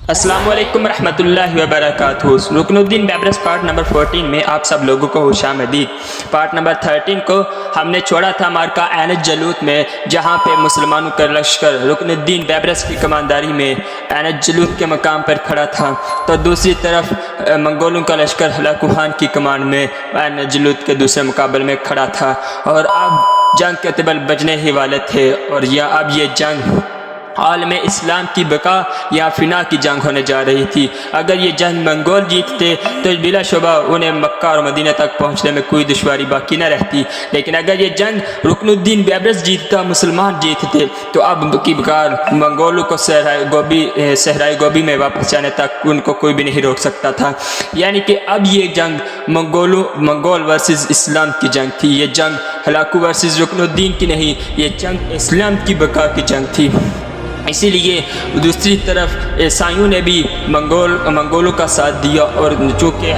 السلام علیکم ورحمۃ اللہ وبرکاتہ۔ رکن الدین بیبرس پارٹ نمبر 14 میں آپ سب لوگوں کو خوش آمدید۔ پارٹ نمبر 13 کو ہم نے چھوڑا تھا مارکا عین الجلوت میں، جہاں پہ مسلمانوں کا لشکر رکن الدین بیبرس کی کمانداری میں عین الجلوت کے مقام پر کھڑا تھا، تو دوسری طرف منگولوں کا لشکر ہلاکو خان کی کمان میں عین الجلوت کے دوسرے مقابل میں کھڑا تھا، اور اب جنگ کے طبل بجنے ہی والے تھے، اور اب یہ جنگ عالم اسلام کی بقا یا فنا کی جنگ ہونے جا رہی تھی۔ اگر یہ جنگ منگول جیتتے تو بلا شبہ انہیں مکہ اور مدینہ تک پہنچنے میں کوئی دشواری باقی نہ رہتی، لیکن اگر یہ جنگ رکن الدین بیبرس جیتتا، مسلمان جیتتے، تو اب کی بقار منگولوں کو صحرائے گوبی میں واپس جانے تک ان کو کوئی بھی نہیں روک سکتا تھا۔ یعنی کہ اب یہ جنگ منگول ورسز اسلام کی جنگ تھی، یہ جنگ ہلاکو ورسز رکن الدین کی نہیں، یہ جنگ اسلام کی بقا کی جنگ تھی۔ اسی لیے دوسری طرف عیسائیوں نے بھی منگولوں کا ساتھ دیا، اور چونکہ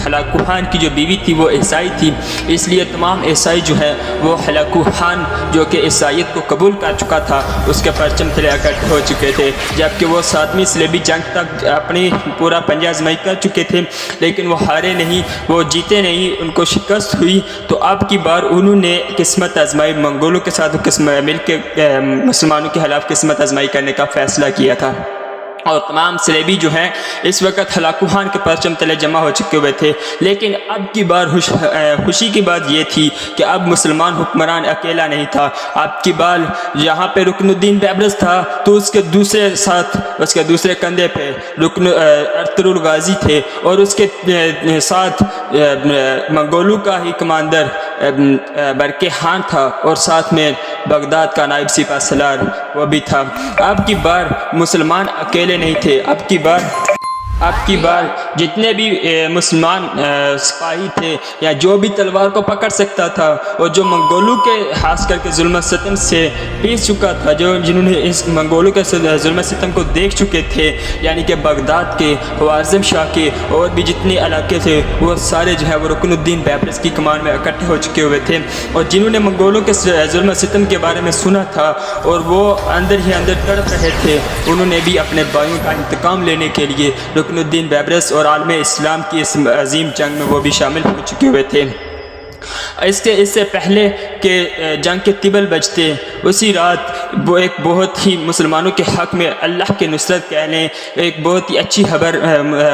ہلاکو خان کی جو بیوی تھی وہ عیسائی تھی، اس لیے تمام عیسائی جو ہے وہ ہلاکو خان جو کہ عیسائیت کو قبول کر چکا تھا اس کے پرچم تلے اکٹھے ہو چکے تھے، جبکہ وہ 7ویں صلیبی جنگ تک اپنی پورا پنجہ آزمائی کر چکے تھے، لیکن وہ ہارے نہیں، وہ جیتے نہیں، ان کو شکست ہوئی۔ تو اب کی بار انہوں نے قسمت آزمائی، منگولوں کے ساتھ مل کے مسلمانوں کے خلاف قسمت آزمائی کرنے کا فیصلہ کیا تھا، اور تمام صلیبی جو ہیں اس وقت ہلاکو خان کے پرچم تلے جمع ہو چکے ہوئے تھے۔ لیکن اب کی بار خوشی کی بات یہ تھی کہ اب مسلمان حکمران اکیلا نہیں تھا، اب کی بار یہاں پہ رکن الدین بیبرس تھا تو اس کے دوسرے کندھے پہ ارطغرل غازی تھے، اور اس کے ساتھ منگولوں کا ہی کمانڈر برقع خان تھا، اور ساتھ میں بغداد کا نائب سپہ سالار وہ بھی تھا۔ اب کی بار مسلمان اکیلے نہیں تھے، اب کی بار جتنے بھی مسلمان سپاہی تھے یا جو بھی تلوار کو پکڑ سکتا تھا، اور جو منگولوں کے خاص کر کے ظلم و ستم سے پیس چکا تھا، جنہوں نے اس منگولوں کے ظلم و ستم کو دیکھ چکے تھے، یعنی کہ بغداد کے، خوارزم شاہ کے اور بھی جتنے علاقے تھے، وہ سارے جو ہے وہ رکن الدین بیبرس کی کمان میں اکٹھے ہو چکے ہوئے تھے، اور جنہوں نے منگولوں کے ظلم و ستم کے بارے میں سنا تھا اور وہ اندر ہی اندر تڑپ رہے تھے، انہوں نے بھی اپنے بھائیوں کا انتقام لینے کے لیے رکن الدین بیبرس اور عالم اسلام کی اس عظیم جنگ میں وہ بھی شامل ہو چکے ہوئے تھے۔ اس سے پہلے کہ جنگ کے طبل بجتے، اسی رات وہ ایک بہت ہی مسلمانوں کے حق میں اللہ کے نصرت کہہ لیں، ایک بہت ہی اچھی خبر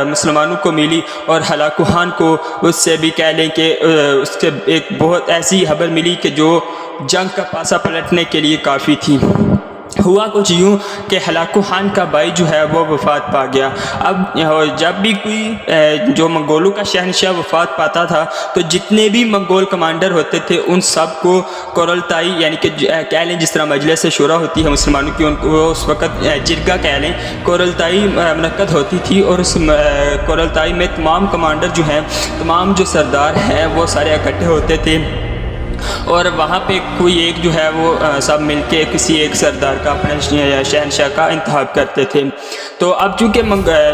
مسلمانوں کو ملی، اور ہلاکو خان کو اس سے بھی کہہ لیں کہ اس سے ایک بہت ایسی خبر ملی کہ جو جنگ کا پاسا پلٹنے کے لیے کافی تھی۔ ہوا کچھ یوں کہ ہلاکو خان کا بھائی جو ہے وہ وفات پا گیا۔ اب جب بھی کوئی جو منگولوں کا شہنشاہ وفات پاتا تھا تو جتنے بھی منگول کمانڈر ہوتے تھے ان سب کو قرلتائی، یعنی کہ کہہ لیں جس طرح مجلس شورا ہوتی ہے مسلمانوں کی، ان کو اس وقت جرگہ کہہ لیں، قرلتائی منعقد ہوتی تھی، اور اس قرلتائی میں تمام کمانڈر جو ہیں، تمام جو سردار ہیں وہ سارے اکٹھے ہوتے تھے، اور وہاں پہ کوئی ایک جو ہے وہ سب مل کے کسی ایک سردار کا، اپنے شہنشاہ کا انتخاب کرتے تھے۔ تو اب چونکہ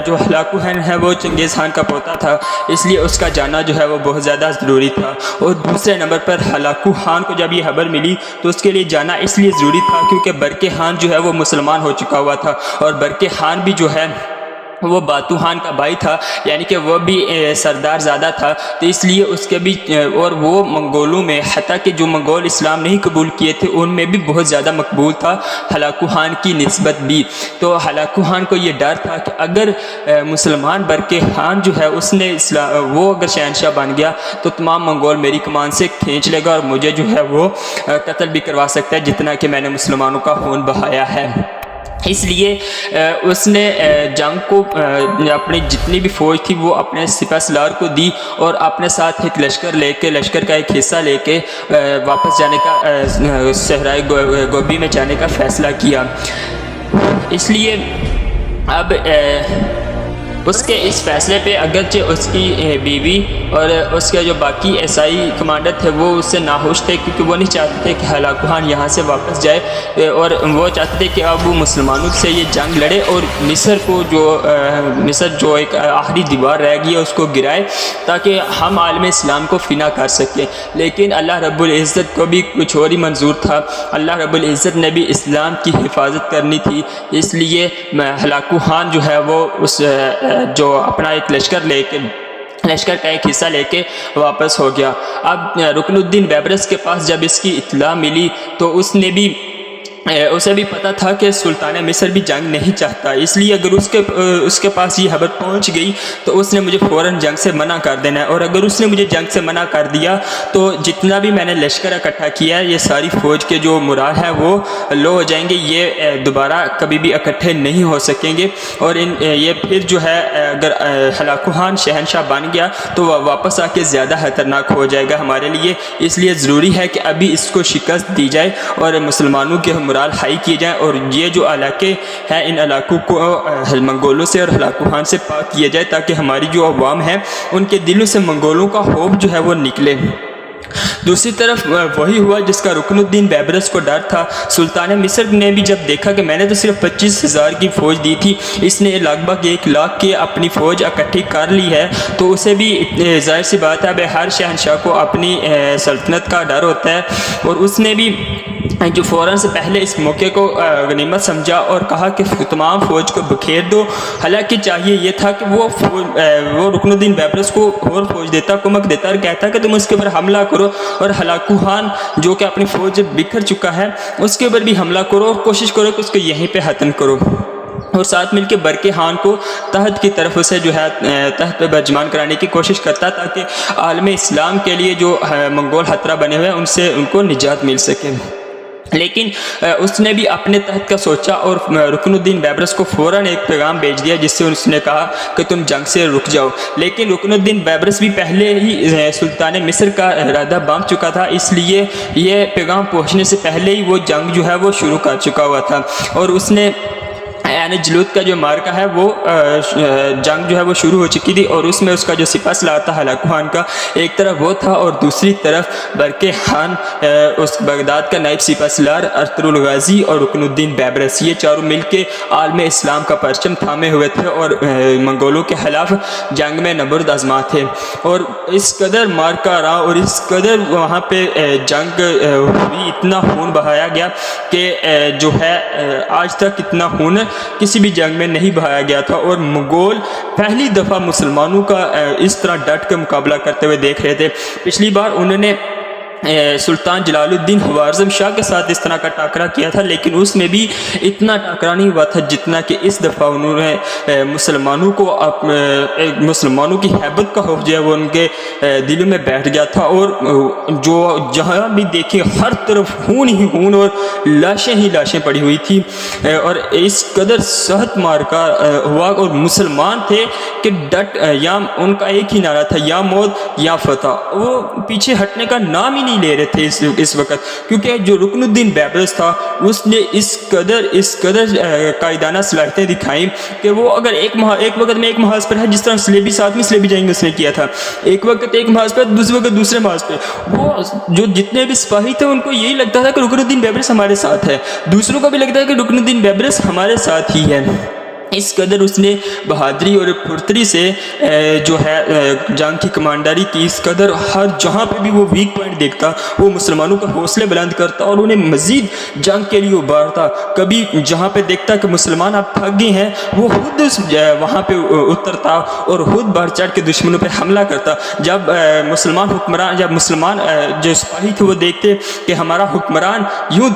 جو ہلاکو خان ہے وہ چنگیز خان کا پوتا تھا، اس لیے اس کا جانا جو ہے وہ بہت زیادہ ضروری تھا، اور دوسرے نمبر پر ہلاکو خان کو جب یہ خبر ملی تو اس کے لیے جانا اس لیے ضروری تھا کیونکہ برقع خان جو ہے وہ مسلمان ہو چکا ہوا تھا، اور برقع خان بھی جو ہے وہ باتو خان کا بھائی تھا، یعنی کہ وہ بھی سردار زادہ تھا، تو اس لیے اس کے بھی، اور وہ منگولوں میں حتیٰ کہ جو منگول اسلام نہیں قبول کیے تھے ان میں بھی بہت زیادہ مقبول تھا ہلاکو خان کی نسبت بھی۔ تو ہلاکو خان کو یہ ڈر تھا کہ اگر مسلمان برقع خان جو ہے اس نے وہ اگر شہنشاہ بن گیا تو تمام منگول میری کمان سے کھینچ لے گا، اور مجھے جو ہے وہ قتل بھی کروا سکتا ہے جتنا کہ میں نے مسلمانوں کا خون بہایا ہے۔ اس لیے اس نے جنگ کو اپنی جتنی بھی فوج تھی وہ اپنے سپہ سالار کو دی، اور اپنے ساتھ ایک لشکر کا ایک حصہ لے کے واپس جانے کا، صحرائے گوبی میں جانے کا فیصلہ کیا۔ اس لیے اب اس کے اس فیصلے پہ اگرچہ اس کی بیوی اور اس کے جو باقی عیسائی کمانڈر تھے وہ اس سے ناخوش تھے، کیونکہ وہ نہیں چاہتے تھے کہ ہلاکو خان یہاں سے واپس جائے، اور وہ چاہتے تھے کہ اب وہ مسلمانوں سے یہ جنگ لڑے اور مصر جو ایک آخری دیوار رہ گئی ہے اس کو گرائے، تاکہ ہم عالم اسلام کو فنا کر سکیں۔ لیکن اللہ رب العزت کو بھی کچھ اور ہی منظور تھا، اللہ رب العزت نے بھی اسلام کی حفاظت کرنی تھی، اس لیے ہلاکو خان جو ہے وہ جو اپنا ایک لشکر کا ایک حصہ لے کے واپس ہو گیا۔ اب رکن الدین بیبرس کے پاس جب اس کی اطلاع ملی تو اسے بھی پتہ تھا کہ سلطان مصر بھی جنگ نہیں چاہتا، اس لیے اگر اس کے پاس یہ خبر پہنچ گئی تو اس نے مجھے فوراً جنگ سے منع کر دینا ہے، اور اگر اس نے مجھے جنگ سے منع کر دیا تو جتنا بھی میں نے لشکر اکٹھا کیا ہے، یہ ساری فوج کے جو مرال ہے وہ لو ہو جائیں گے، یہ دوبارہ کبھی بھی اکٹھے نہیں ہو سکیں گے، اور یہ پھر جو ہے اگر ہلاکو خان شہنشاہ بن گیا تو وہ واپس آ کے زیادہ خطرناک ہو جائے گا ہمارے لیے، اس لیے ضروری ہے کہ ابھی اس کو شکست دی جائے اور مسلمانوں کے مرال ہائی کیے جائیں، اور یہ جو علاقے ہیں ان علاقوں کو منگولوں سے اور ہلاکو خان سے پاک کیا جائے، تاکہ ہماری جو عوام ہیں ان کے دلوں سے منگولوں کا خوف جو ہے وہ نکلے۔ دوسری طرف وہی ہوا جس کا رکن الدین بیبرس کو ڈر تھا۔ سلطان مصر نے بھی جب دیکھا کہ میں نے تو صرف 25,000 کی فوج دی تھی، اس نے لگ بھگ 1 لاکھ کی اپنی فوج اکٹھی کر لی ہے، تو اسے بھی ظاہر سی بات ہے ہر شہنشاہ کو اپنی سلطنت کا ڈر ہوتا ہے، اور اس نے بھی جو فوراً سے پہلے اس موقع کو غنیمت سمجھا اور کہا کہ تمام فوج کو بکھیر دو۔ حالانکہ چاہیے یہ تھا کہ وہ رکن الدین بیبرس کو اور فوج دیتا، کمک دیتا اور کہتا کہ تم اس کے اوپر حملہ کرو، اور ہلاکو خان جو کہ اپنی فوج بکھر چکا ہے اس کے اوپر بھی حملہ کرو اور کوشش کرو کہ اس کو یہیں پہ ختم کرو، اور ساتھ مل کے برقے خان کو تحت کی طرف اسے جو ہے تحت پہ برجمان کرانے کی کوشش کرتا، تاکہ عالم اسلام کے لیے جو منگول خطرہ بنے ہوئے ہیں ان کو نجات مل سکے۔ لیکن اس نے بھی اپنے تحت کا سوچا اور رکن الدین بیبرس کو فوراً ایک پیغام بھیج دیا جس سے اس نے کہا کہ تم جنگ سے رک جاؤ، لیکن رکن الدین بیبرس بھی پہلے ہی سلطان مصر کا ارادہ باندھ چکا تھا، اس لیے یہ پیغام پہنچنے سے پہلے ہی وہ جنگ جو ہے وہ شروع کر چکا ہوا تھا، اور اس نے عین جلوت کا جو مارکہ ہے وہ جنگ جو ہے وہ شروع ہو چکی تھی، اور اس میں اس کا جو سپہ سالار تھا ہلاکو خان کا ایک طرف وہ تھا، اور دوسری طرف برقے خان اس بغداد کا نائب سپہ سالار ارطغرل غازی اور رکن الدین بیبرس، یہ چاروں مل کے عالم اسلام کا پرچم تھامے ہوئے تھے اور منگولوں کے خلاف جنگ میں نبرد آزما تھے، اور اس قدر مارکہ رہا اور اس قدر وہاں پہ جنگ ہوئی، اتنا خون بہایا گیا کہ جو ہے آج تک اتنا خون کسی بھی جنگ میں نہیں بہایا گیا تھا، اور منگول پہلی دفعہ مسلمانوں کا اس طرح ڈٹ کے مقابلہ کرتے ہوئے دیکھ رہے تھے۔ پچھلی بار انہوں نے سلطان جلال الدین خوارزم شاہ کے ساتھ اس طرح کا ٹاکرا کیا تھا، لیکن اس میں بھی اتنا ٹاکرا نہیں ہوا تھا جتنا کہ اس دفعہ انہوں نے مسلمانوں کی ہیبت کا خوف جو ہے وہ ان کے دلوں میں بیٹھ گیا تھا، اور جو جہاں بھی دیکھے ہر طرف خون ہی خون اور لاشیں ہی لاشیں پڑی ہوئی تھی، اور اس قدر سخت مارکا ہوا، اور مسلمان تھے کہ ڈٹ یا ان کا ایک ہی نعرہ تھا، یا موت یا فتح، وہ پیچھے ہٹنے کا نام ہی نہیں لے رہے تھے اس وقت، کیونکہ جو رکن الدین بیبرس تھا اس نے اس قدر قائدانہ صلاحیتیں دکھائیں کہ وہ اگر ایک وقت میں ایک محاذ پر ہے، جس طرح سلیبی ساتھ میں سلیبی جنگ اس نے کیا تھا، ایک وقت ایک محاذ پر دوسرے وقت دوسرے محاذ پہ، وہ جو جتنے بھی سپاہی تھے ان کو یہی لگتا تھا کہ رکن الدین بیبرس ہمارے ساتھ ہے، دوسروں کو بھی لگتا ہے کہ رکن الدین بیبرس ہمارے ساتھ ہی ہے۔ اس قدر اس نے بہادری اور پھرتری سے جو ہے جنگ کی کمانڈاری کی، اس قدر ہر جہاں پہ بھی وہ ویک پوائنٹ دیکھتا وہ مسلمانوں کا حوصلے بلند کرتا اور انہیں مزید جنگ کے لیے ابھارتا، کبھی جہاں پہ دیکھتا کہ مسلمان اب تھک گئے ہیں وہ خود وہاں پہ اترتا اور خود بڑھ چڑھ کے دشمنوں پہ حملہ کرتا۔ جب مسلمان جو سپاہی تھے وہ دیکھتے کہ ہمارا حکمران یوں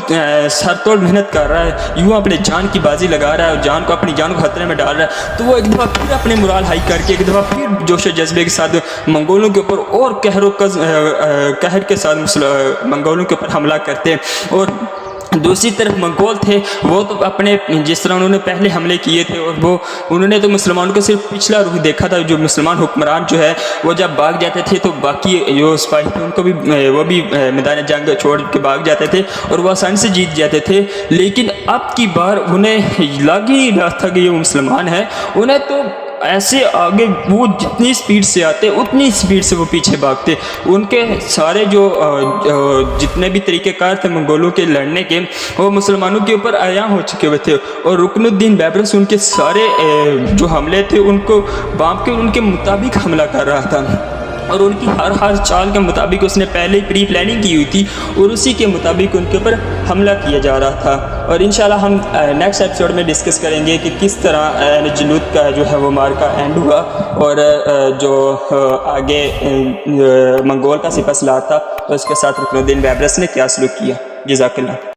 سر توڑ محنت کر رہا ہے، یوں اپنے جان کی بازی لگا رہا ہے اور اپنی جان کو خطرے میں ڈال رہا ہے، تو وہ ایک دفعہ پھر اپنے مرال ہائی کر کے ایک دفعہ پھر جوش و جذبے کے ساتھ منگولوں کے اوپر اور قہر کے ساتھ منگولوں کے اوپر حملہ کرتے، اور دوسری طرف منگول تھے وہ تو اپنے جس طرح انہوں نے پہلے حملے کیے تھے، اور انہوں نے تو مسلمانوں کا صرف پچھلا رخ دیکھا تھا، جو مسلمان حکمران جو ہے وہ جب بھاگ جاتے تھے تو باقی جو سپاہی تھے ان کو بھی وہ بھی میدان جنگ چھوڑ کے بھاگ جاتے تھے اور وہ آسانی سے جیت جاتے تھے، لیکن اب کی بار انہیں لگ ہی رہا تھا کہ یہ مسلمان ہیں، انہیں تو ایسے آگے وہ جتنی سپیڈ سے آتے اتنی سپیڈ سے وہ پیچھے بھاگتے. ان کے سارے جو جتنے بھی طریقہ کار تھے منگولوں کے لڑنے کے وہ مسلمانوں کے اوپر عیاں ہو چکے ہوئے تھے, اور رکن الدین بیبرس ان کے سارے جو حملے تھے ان کو بانپ کے ان کے مطابق حملہ کر رہا تھا, اور ان کی ہر چال کے مطابق اس نے پہلے ہی پری پلاننگ کی ہوئی تھی, اور اسی کے مطابق ان کے اوپر حملہ کیا جا رہا تھا. اور انشاءاللہ ہم نیکسٹ ایپیسوڈ میں ڈسکس کریں گے کہ کس طرح جلوت کا جو ہے وہ مارکا اینڈ ہوا, اور جو آگے منگول کا سپہ سالار تھا تو اس کے ساتھ رکن الدین بیبرس نے کیا سلوک کیا. جزاک اللہ.